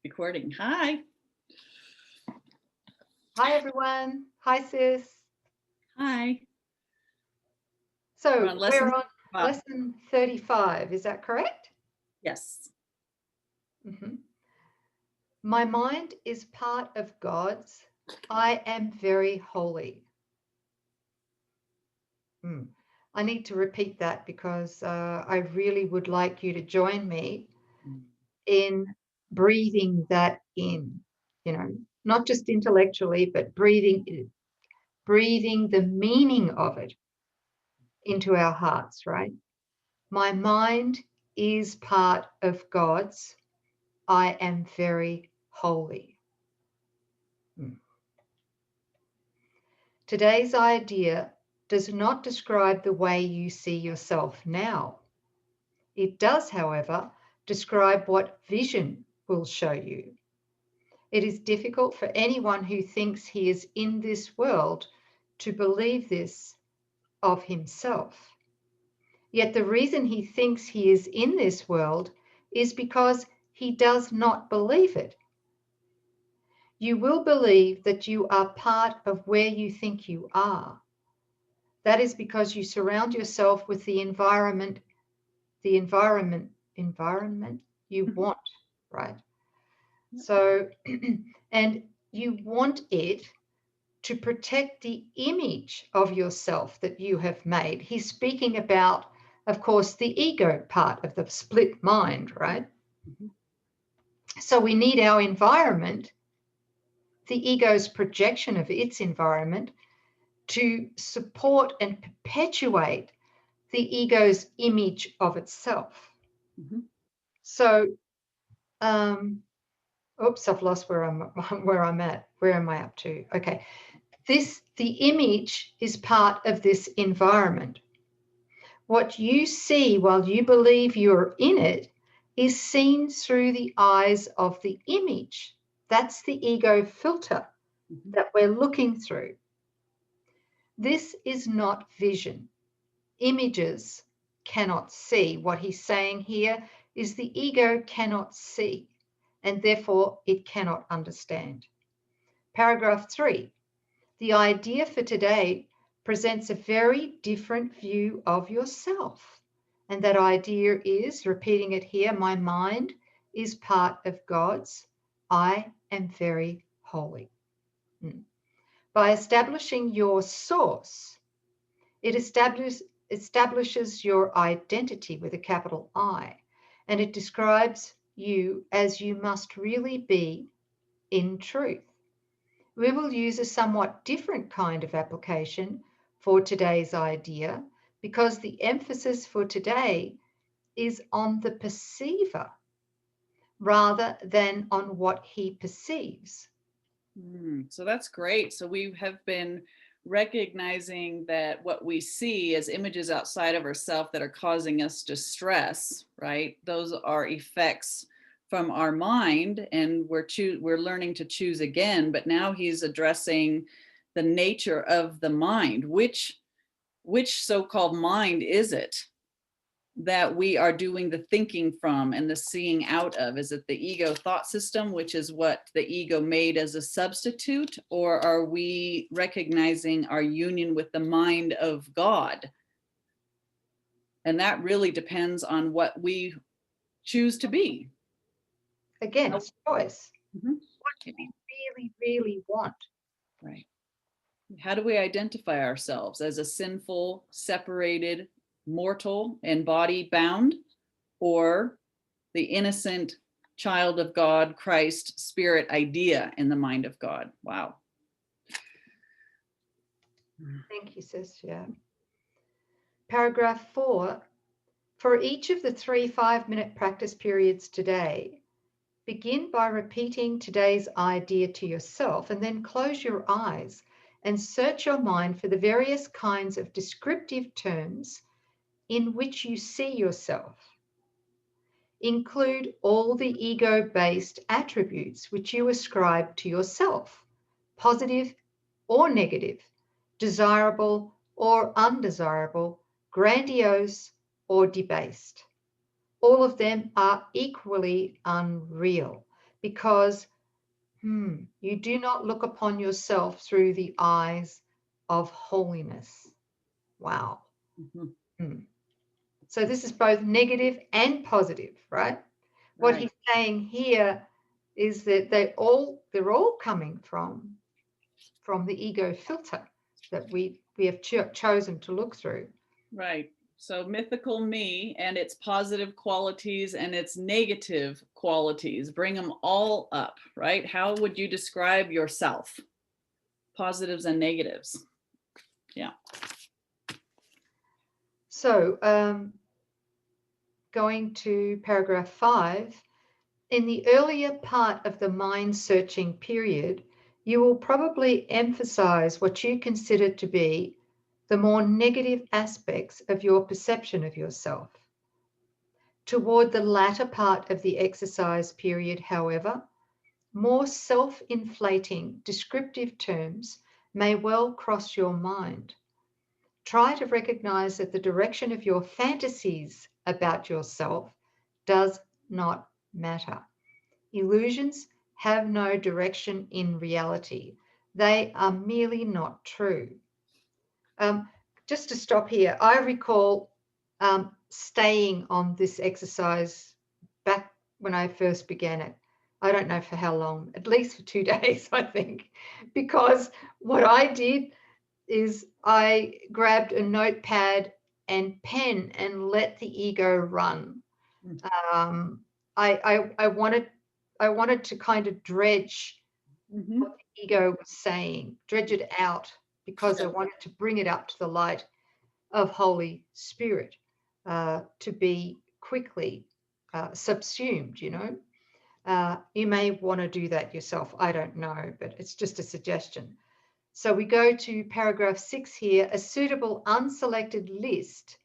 Recording. Hi. Hi, everyone. Hi, sis. Hi. So We're on lesson we're on 5. lesson 35. Is that correct? Yes. My mind is part of God's. I am very holy. I need to repeat that because I really would like you to join me in breathing that in, not just intellectually, but breathing the meaning of it into our hearts, right? My mind is part of God's. I am very holy. Today's idea does not describe the way you see yourself now. It does, however, describe what vision will show you. It is difficult for anyone who thinks he is in this world to believe this of himself. Yet the reason he thinks he is in this world is because he does not believe it. You will believe that you are part of where you think you are. That is because you surround yourself with the environment you want, right? So, and you want it to protect the image of yourself that you have made. He's speaking about, of course, the ego part of the split mind, right? So we need our environment, the ego's projection of its environment, to support and perpetuate the ego's image of itself. So, oops, I've lost where I'm at. Where am I up to? Okay. The image is part of this environment. What you see while you believe you're in it is seen through the eyes of the image. That's the ego filter that we're looking through. This is not vision. Images cannot see. What he's saying here is the ego cannot see, and therefore it cannot understand. Paragraph 3. The idea for today presents a very different view of yourself. And that idea is, repeating it here, my mind is part of God's. I am very holy. By establishing your source, it establishes your identity with a capital I, and it describes you as you must really be in truth. We will use a somewhat different kind of application for today's idea because the emphasis for today is on the perceiver rather than on what he perceives. So that's great. So we have been recognizing that what we see as images outside of ourselves that are causing us distress, right? Those are effects from our mind, and we're learning to choose again. But now he's addressing the nature of the mind. Which so-called mind is it that we are doing the thinking from and the seeing out of? Is it the ego thought system, which is what the ego made as a substitute? Or are we recognizing our union with the mind of God? And that really depends on what we choose to be. Again, it's choice. Mm-hmm. What do we really, really want? Right. How do we identify ourselves? As a sinful, separated mortal and body bound, or the innocent child of God, Christ, spirit idea in the mind of God? Wow. Thank you, sis. Yeah. Paragraph 4. For each of the 3 5-minute practice periods today, begin by repeating today's idea to yourself and then close your eyes and search your mind for the various kinds of descriptive terms in which you see yourself. Include all the ego-based attributes which you ascribe to yourself, positive or negative, desirable or undesirable, grandiose or debased. All of them are equally unreal because you do not look upon yourself through the eyes of holiness. Wow. So this is both negative and positive, right? What he's saying here is that they're all coming from the ego filter that we have chosen to look through. Right. So mythical me and its positive qualities and its negative qualities, bring them all up, right? How would you describe yourself? Positives and negatives. Yeah. So going to paragraph 5, in the earlier part of the mind searching period, you will probably emphasize what you consider to be the more negative aspects of your perception of yourself. Toward the latter part of the exercise period, however, more self-inflating descriptive terms may well cross your mind. Try to recognize that the direction of your fantasies about yourself does not matter. Illusions have no direction in reality. They are merely not true. Just to stop here, I recall staying on this exercise back when I first began it. I don't know for how long, at least for 2 days, I think, because what I did is I grabbed a notepad and pen and let the ego run. I wanted to kind of dredge what the ego was saying, dredge it out, because I wanted to bring it up to the light of Holy Spirit to be quickly subsumed, you know. You may want to do that yourself. I don't know, but it's just a suggestion. So we go to paragraph 6 here, a suitable unselected list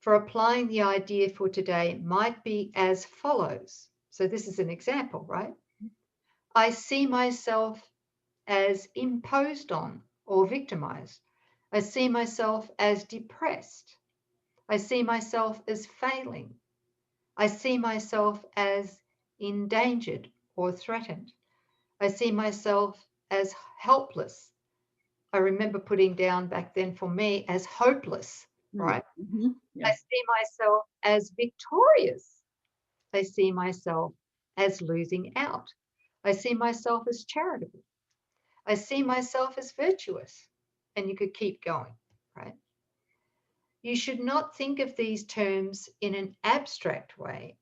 for applying the idea for today might be as follows. So this is an example, right? I see myself as imposed on or victimized. I see myself as depressed. I see myself as failing. I see myself as endangered or threatened. I see myself as helpless. I remember putting down back then for me as hopeless, right? Yeah. I see myself as victorious. I see myself as losing out. I see myself as charitable. I see myself as virtuous. And you could keep going, right? You should not think of these terms in an abstract way.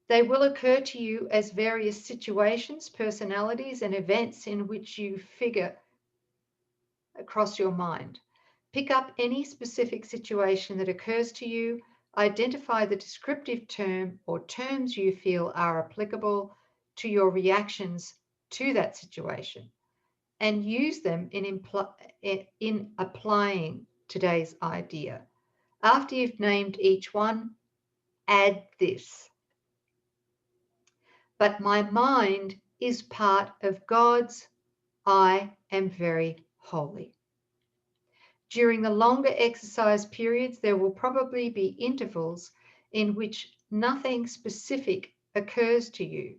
They will occur to you as various situations, personalities, and events in which you figure across your mind. Pick up any specific situation that occurs to you, identify the descriptive term or terms you feel are applicable to your reactions to that situation, and use them in applying today's idea. After you've named each one, add this. But my mind is part of God's I am very holy. During the longer exercise periods, there will probably be intervals in which nothing specific occurs to you.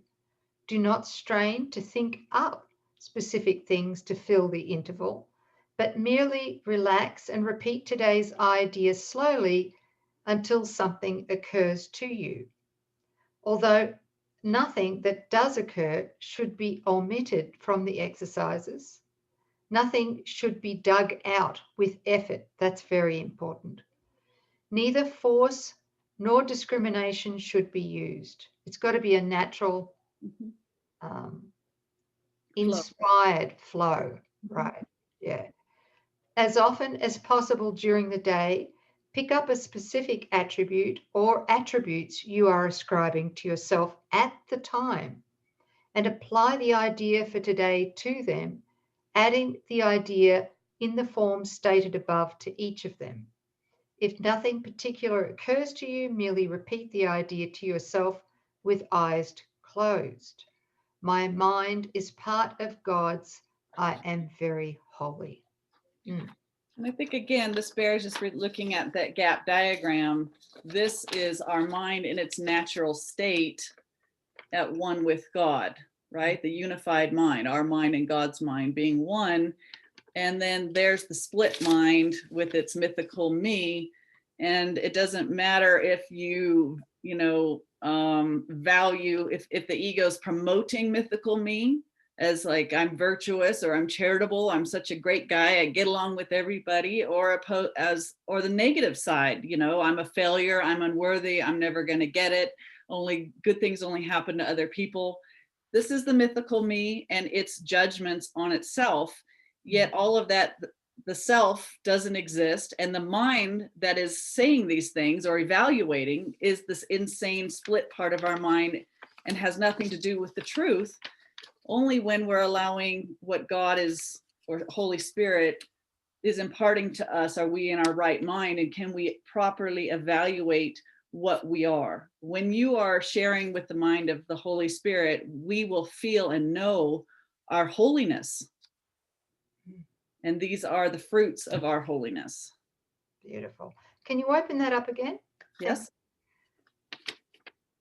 Do not strain to think up specific things to fill the interval, but merely relax and repeat today's idea slowly until something occurs to you. Although nothing that does occur should be omitted from the exercises. Nothing should be dug out with effort. That's very important. Neither force nor discrimination should be used. It's got to be a natural, inspired flow, right? Yeah. As often as possible during the day, pick up a specific attribute or attributes you are ascribing to yourself at the time and apply the idea for today to them, adding the idea in the form stated above to each of them. If nothing particular occurs to you, merely repeat the idea to yourself with eyes closed. My mind is part of God's I am very holy. And I think, again, this bears just looking at that gap diagram. This is our mind in its natural state. at one with God, right? The unified mind, our mind and God's mind being one. And then there's the split mind with its mythical me. And it doesn't matter if value, if the ego is promoting mythical me as like I'm virtuous or I'm charitable, I'm such a great guy, I get along with everybody, or the negative side, I'm a failure, I'm unworthy, I'm never going to get it, only good things only happen to other people. This is the mythical me and its judgments on itself. Yet all of that, the self doesn't exist, and the mind that is saying these things or evaluating is this insane split part of our mind and has nothing to do with the truth. Only when we're allowing what God is, or Holy Spirit is imparting to us, are we in our right mind, and can we properly evaluate what we are. When you are sharing with the mind of the Holy Spirit, we will feel and know our holiness. And these are the fruits of our holiness. Beautiful. Can you open that up again? Yes.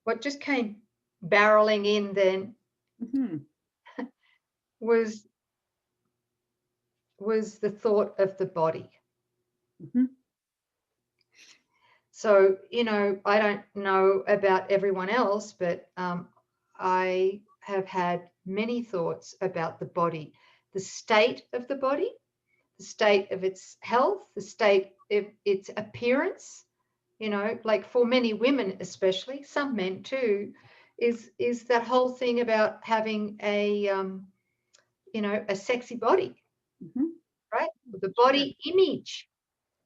What just came barreling in then was the thought of the body. So, I don't know about everyone else, but I have had many thoughts about the body, the state of the body, the state of its health, the state of its appearance, like for many women, especially some men too, is that whole thing about having a sexy body, right? The body image.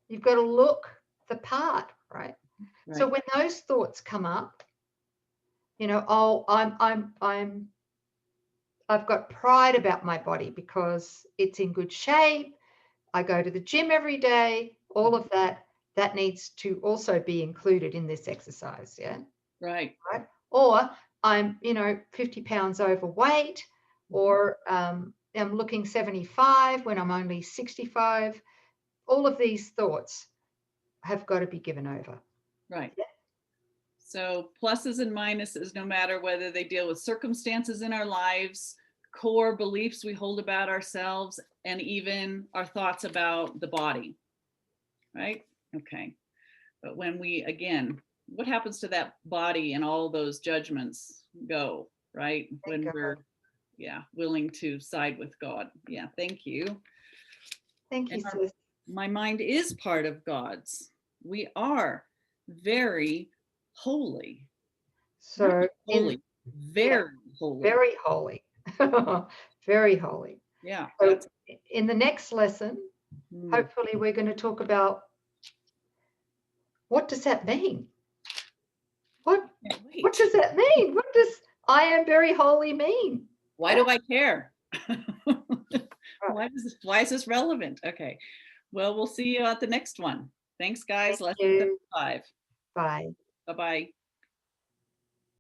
You've got to look the part, right? So when those thoughts come up, I've got pride about my body because it's in good shape. I go to the gym every day. All of that needs to also be included in this exercise. Yeah. Right. Or I'm, 50 pounds overweight, or I'm looking 75 when I'm only 65. All of these thoughts have got to be given over. Right. Yeah. So pluses and minuses, no matter whether they deal with circumstances in our lives, core beliefs we hold about ourselves, and even our thoughts about the body. Right? Okay. But when what happens to that body and all those judgments go, right? When we're willing to side with God. Yeah, thank you. Thank you, sis. My mind is part of God's. We are very holy. So holy. Very holy. Very holy. Very holy. Yeah. So in the next lesson, hopefully we're going to talk about what does that mean? What does that mean? What does I am very holy mean? Why do I care? Why is this relevant? Okay. Well, we'll see you at the next one. Thanks, guys. Lesson 5. Bye. Bye-bye.